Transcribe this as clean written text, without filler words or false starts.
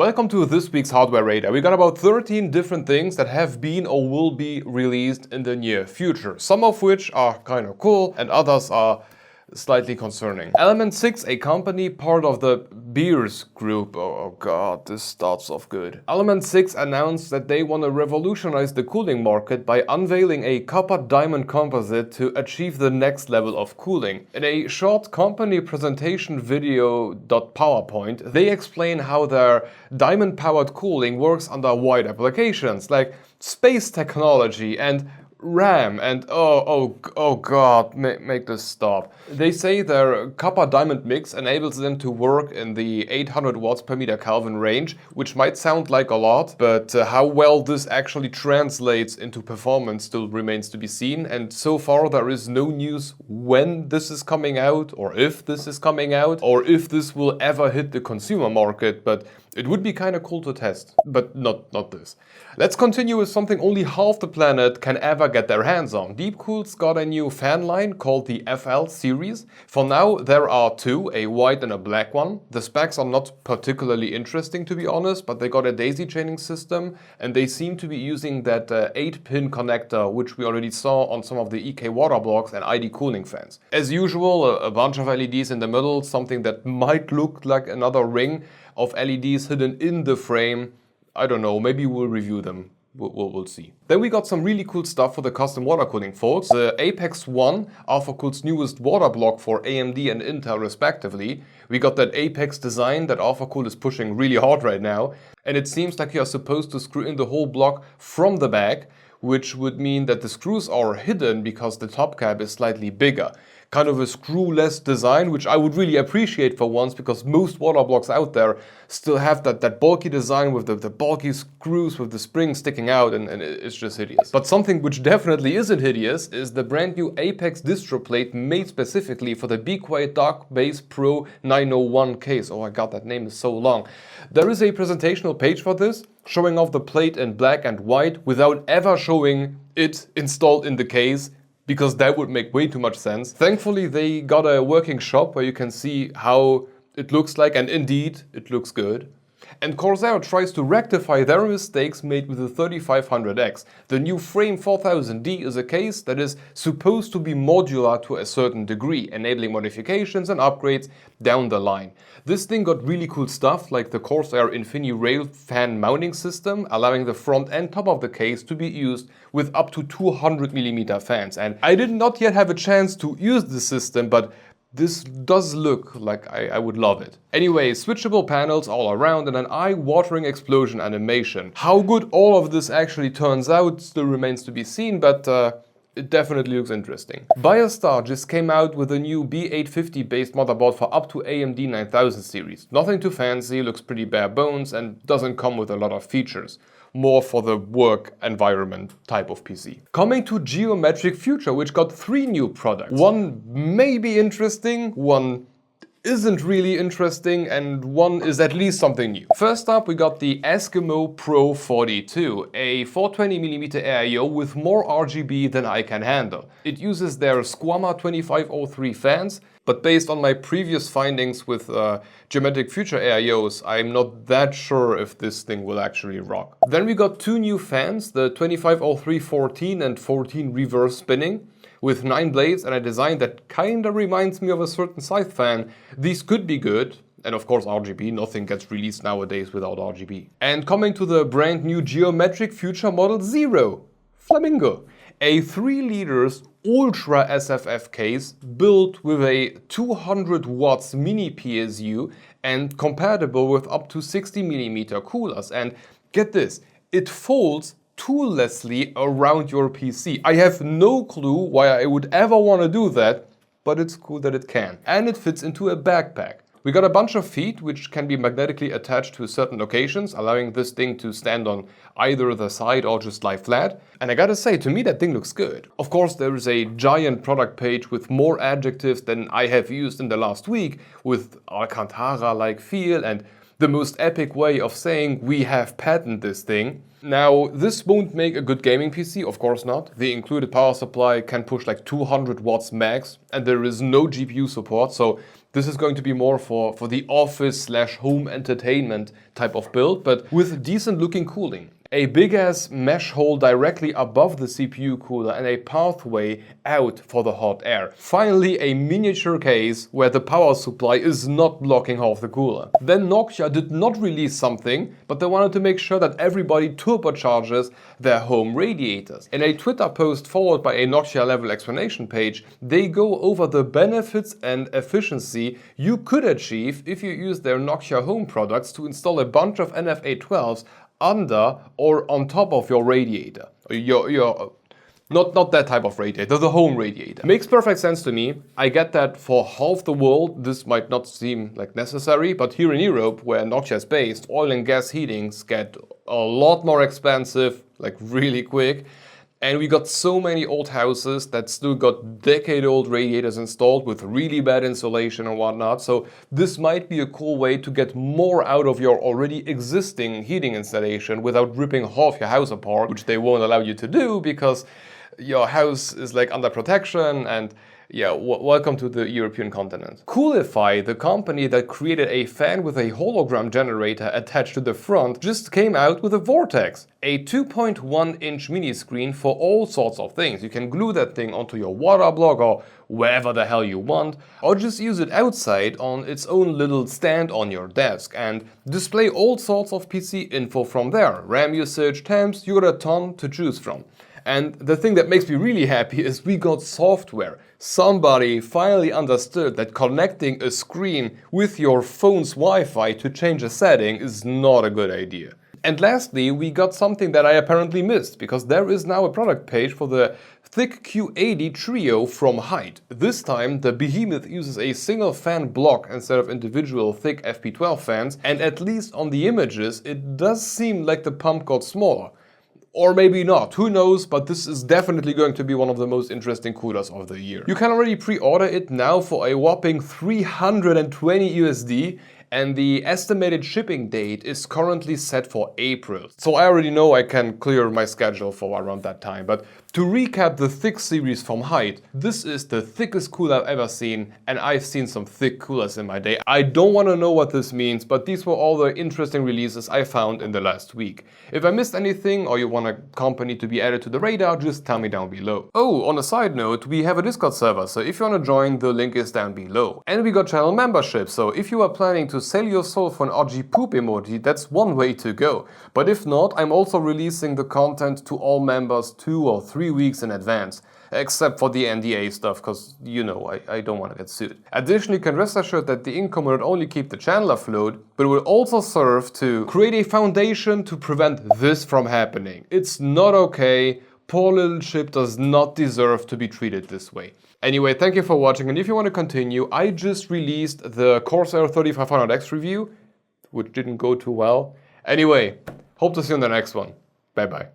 Welcome to this week's Hardware Radar. We got about 13 different things that have been or will be released in the near future. Some of which are kind of cool and others are slightly concerning. elementsix, a company part of the Beers group. Oh god, this starts off good. elementsix announced that they want to revolutionize the cooling market by unveiling a copper diamond composite to achieve the next level of cooling. In a short company presentation video .powerpoint, they explain how their diamond-powered cooling works under wide applications like space technology and RAM and oh god, make this stop. They say their copper diamond mix enables them to work in the 800 watts per meter Kelvin range, which might sound like a lot, but how well this actually translates into performance still remains to be seen, and so far there is no news when this is coming out, or if this is coming out, or if this will ever hit the consumer market, but it would be kind of cool to test, but not this. Let's continue with something only half the planet can ever get their hands on. DeepCool's got a new fan line called the FL Series. For now, there are two, a white and a black one. The specs are not particularly interesting, to be honest, but they got a daisy chaining system and they seem to be using that 8-pin connector, which we already saw on some of the EK water blocks and ID cooling fans. As usual, a bunch of LEDs in the middle, something that might look like another ring of LEDs hidden in the frame. I don't know, maybe we'll review them. We'll see. Then we got some really cool stuff for the custom water cooling folks. The Apex 1, Alphacool's newest water block for AMD and Intel respectively. We got that Apex design that Alphacool is pushing really hard right now. And it seems like you are supposed to screw in the whole block from the back, which would mean that the screws are hidden because the top cap is slightly bigger. Kind of a screw-less design, which I would really appreciate for once, because most water blocks out there still have that bulky design with the bulky screws with the springs sticking out, and it's just hideous. But something which definitely isn't hideous is the brand new Apex Distro Plate made specifically for the Be Quiet Dark Base Pro 901 case. Oh my god, that name is so long. There is a presentational page for this, showing off the plate in black and white without ever showing it installed in the case, because that would make way too much sense. Thankfully, they got a working shop where you can see how it looks like, and indeed, it looks good. And Corsair tries to rectify their mistakes made with the 3500X. The new Frame 4000D is a case that is supposed to be modular to a certain degree, enabling modifications and upgrades down the line. This thing got really cool stuff like the Corsair InfiniRail fan mounting system, allowing the front and top of the case to be used with up to 200mm fans. And I did not yet have a chance to use the system, but this does look like I would love it. Anyway, switchable panels all around and an eye-watering explosion animation. How good all of this actually turns out still remains to be seen, but it definitely looks interesting. Biostar just came out with a new B850 based motherboard for up to AMD 9000 series. Nothing too fancy, looks pretty bare bones and doesn't come with a lot of features. More for the work environment type of PC. Coming to Geometric Future, which got 3 new products. One may be interesting, one isn't really interesting, and one is at least something new. First up, we got the Eskimo Pro 42, a 420mm AIO with more RGB than I can handle. It uses their Squama 2503 fans, but based on my previous findings with Geometric Future AIOs, I'm not that sure if this thing will actually rock. Then we got 2 new fans, the 2503-14 and 14 reverse spinning, with 9 blades and a design that kinda reminds me of a certain Scythe fan. These could be good, and of course RGB, nothing gets released nowadays without RGB. And coming to the brand new Geometric Future Model 0, Flamingo. A 3 liters Ultra SFF case built with a 200 watts mini PSU and compatible with up to 60mm coolers. And get this, it folds toollessly around your PC. I have no clue why I would ever want to do that, but it's cool that it can. And it fits into a backpack. We got a bunch of feet which can be magnetically attached to certain locations, allowing this thing to stand on either the side or just lie flat. And I gotta say, to me that thing looks good. Of course, there is a giant product page with more adjectives than I have used in the last week, with Alcantara-like feel and the most epic way of saying we have patented this thing. Now, this won't make a good gaming PC, of course not. The included power supply can push like 200 watts max, and there is no GPU support, so this is going to be more for the office/home entertainment type of build, but with decent looking cooling. A big ass mesh hole directly above the CPU cooler and a pathway out for the hot air. Finally, a miniature case where the power supply is not blocking half the cooler. Then Noctua did not release something, but they wanted to make sure that everybody turbocharges their home radiators. In a Twitter post followed by a Noctua level explanation page, they go over the benefits and efficiency you could achieve if you use their Noctua home products to install a bunch of NF812s under or on top of your radiator. Not that type of radiator, the home radiator. Makes perfect sense to me. I get that for half the world this might not seem like necessary, but here in Europe, where Noctua is based, oil and gas heatings get a lot more expensive, like really quick. And we got so many old houses that still got decade-old radiators installed with really bad insulation and whatnot. So this might be a cool way to get more out of your already existing heating installation without ripping half your house apart, which they won't allow you to do because your house is like under protection and yeah, welcome to the European continent. Coolify, the company that created a fan with a hologram generator attached to the front, just came out with a Vortex, a 2.1-inch mini screen for all sorts of things. You can glue that thing onto your water block or wherever the hell you want, or just use it outside on its own little stand on your desk and display all sorts of PC info from there. RAM usage, temps, you got a ton to choose from. And the thing that makes me really happy is we got software. Somebody finally understood that connecting a screen with your phone's Wi-Fi to change a setting is not a good idea. And lastly, we got something that I apparently missed, because there is now a product page for the THICC Q80 Trio from Hyte. This time the behemoth uses a single fan block instead of individual thick FP12 fans, and at least on the images it does seem like the pump got smaller. Or maybe not, who knows, but this is definitely going to be one of the most interesting coolers of the year. You can already pre-order it now for a whopping 320 USD, and the estimated shipping date is currently set for April. So I already know I can clear my schedule for around that time. But to recap the THICC series from Hyte, this is the thickest cooler I've ever seen, and I've seen some thick coolers in my day. I don't want to know what this means, but these were all the interesting releases I found in the last week. If I missed anything or you want a company to be added to the radar, just tell me down below. Oh, on a side note, we have a Discord server, so if you want to join, the link is down below. And we got channel membership, so if you are planning to sell your soul for an OG poop emoji, that's one way to go. But if not, I'm also releasing the content to all members 2 or 3 weeks in advance. Except for the NDA stuff, because you know I don't want to get sued. Additionally, you can rest assured that the income will not only keep the channel afloat, but it will also serve to create a foundation to prevent this from happening. It's not okay. Poor little chip does not deserve to be treated this way. Anyway, thank you for watching, and if you want to continue, I just released the Corsair 3500X review, which didn't go too well. Anyway, hope to see you in the next one. Bye bye.